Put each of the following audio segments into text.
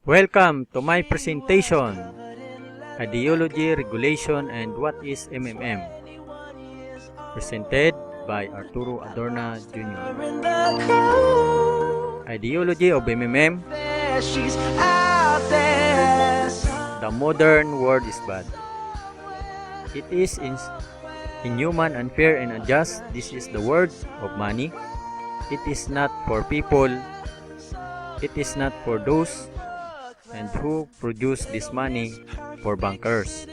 Welcome to my presentation, Ideology, Regulation, and What is MMM, presented by Arturo Adorna Jr. Ideology of MMM. The modern world is bad. It is inhuman, unfair, and unjust. This is the word of money. It is not for people. It is not for those and who produce this money, for bankers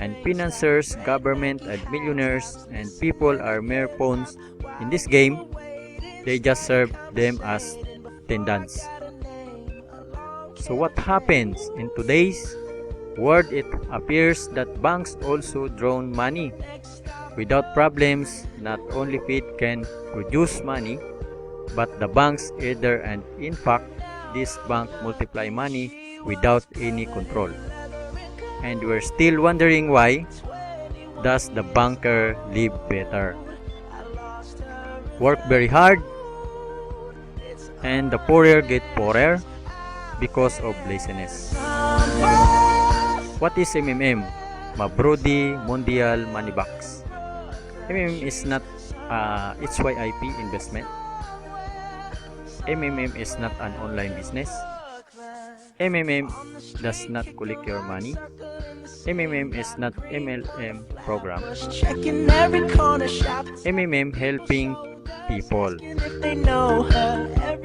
and financiers, government and millionaires, and people are mere pawns in this game. They just serve them as attendants. So what happens in today's world? It appears that banks also drawn money without problems. Not only Fed can produce money, but the banks either, and in fact this bank multiply money without any control. And we're still wondering why does the banker live better, work very hard, and the poorer get poorer because of laziness. What is MMM? Mabrodi Mondial Money Box. MMM is not HYIP investment. MMM is not an online business. MMM does not collect your money. MMM is not MLM program. MMM helping people.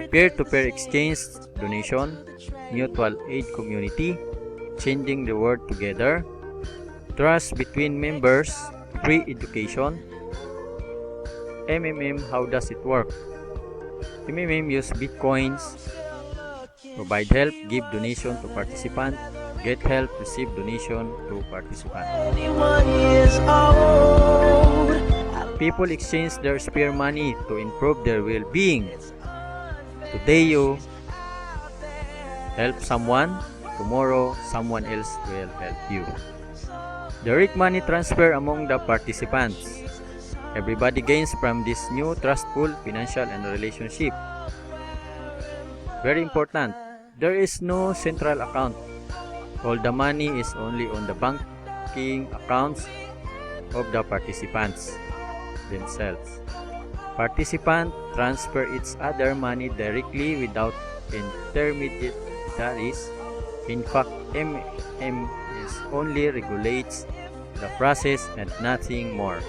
Peer-to-peer exchange, donation, mutual aid community, changing the world together, trust between members, free education. MMM, how does it work? MMM use bitcoins, provide help, give donation to participant, get help, receive donation to participant. People exchange their spare money to improve their well-being. Today you help someone, tomorrow someone else will help you. Direct money transfer among the participants. Everybody gains from this new trustful financial and relationship. Very important, there is no central account. All the money is only on the banking accounts of the participants themselves. Participants transfer each other money directly without intermediaries. In fact, MMM only regulates the process and nothing more.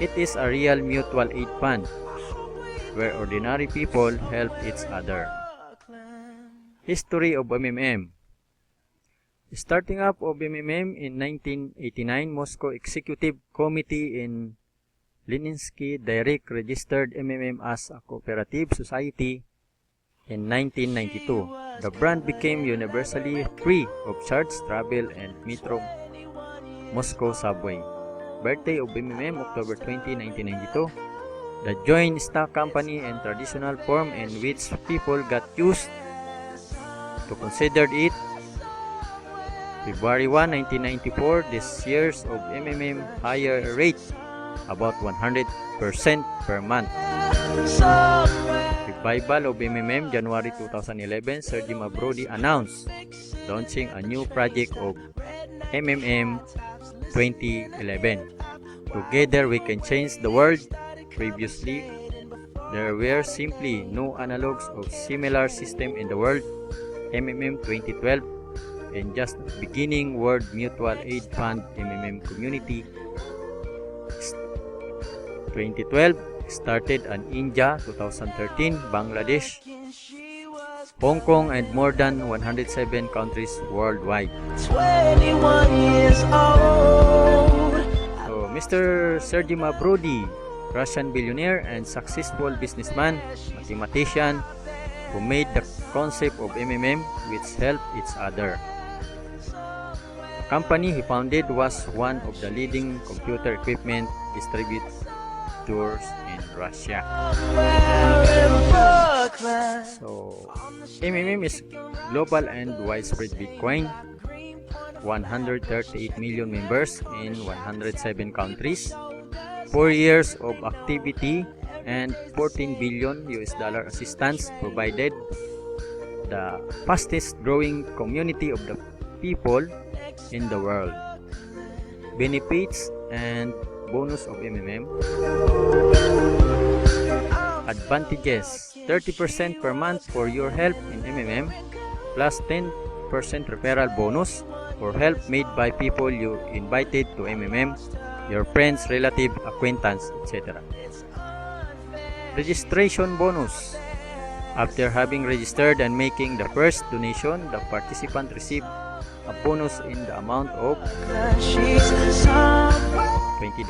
It is a real mutual aid fund where ordinary people help each other. History of MMM. Starting up of MMM in 1989, Moscow Executive Committee in Leninsky Direct registered MMM as a cooperative society in 1992. The brand became universally free of charge travel and Metro Moscow subway. Birthday of MMM, October 20, 1992. The joint stock company and traditional form in which people got used to consider it. February 1, 1994, this years of MMM higher rate, about 100% per month. Revival of MMM, January 2011, Sergey Mabrodi announced launching a new project of MMM 2011. Together we can change the world. Previously, there were simply no analogs of similar system in the world. MMM 2012 and just beginning World Mutual Aid Fund MMM Community 2012 started in India, 2013 Bangladesh, Hong Kong, and more than 107 countries worldwide. 21 years old. So Mr. Sergey Mabrodi, Russian billionaire and successful businessman, mathematician, who made the concept of MMM which help each other. The company he founded was one of the leading computer equipment distributors in Russia. So MMM is global and widespread Bitcoin, 138 million members in 107 countries, 4 years of activity, and $14 billion assistance provided. the fastest growing community of the people in the world. Benefits and bonus of MMM. Advantages: 30% per month for your help in MMM, plus 10% referral bonus for help made by people you invited to MMM, your friends, relative, acquaintance, etc. Registration bonus. After having registered and making the first donation, the participant receive a bonus in the amount of $20.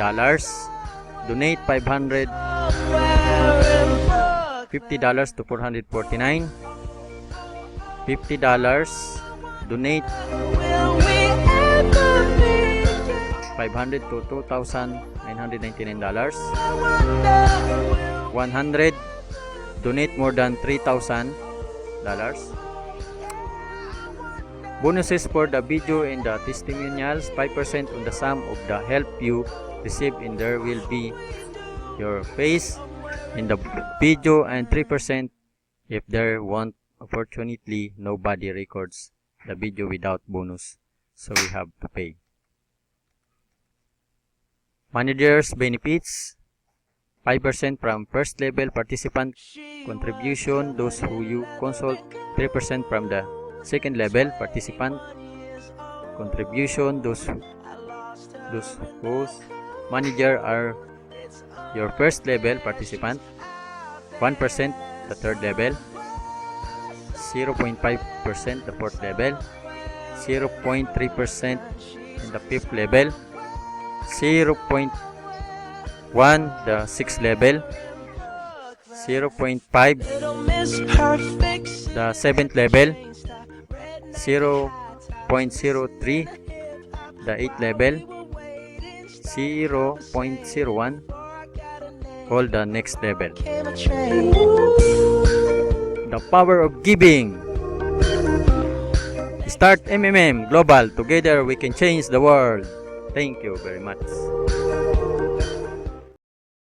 Donate $50 to 449. $50. Donate 500 to $2,999. 100. Donate more than $3,000. Bonuses for the video and the testimonials. 5% on the sum of the help you receive, and there will be your face in the video, and 3% if there won't. Unfortunately, nobody records the video without bonus, so we have to pay. Managers benefits: 5% from first level participant contribution, those who you consult. 3% from the second level participant contribution, those whose manager are your first level participant. 1% the third level, 0.5% the fourth level, 0.3% in the fifth level, 0.1 the sixth level, 0.5 the seventh level, 0.03 the eighth level, 0.01 all the next level. The power of giving. Start MMM Global. Together we can change the world. Thank you very much.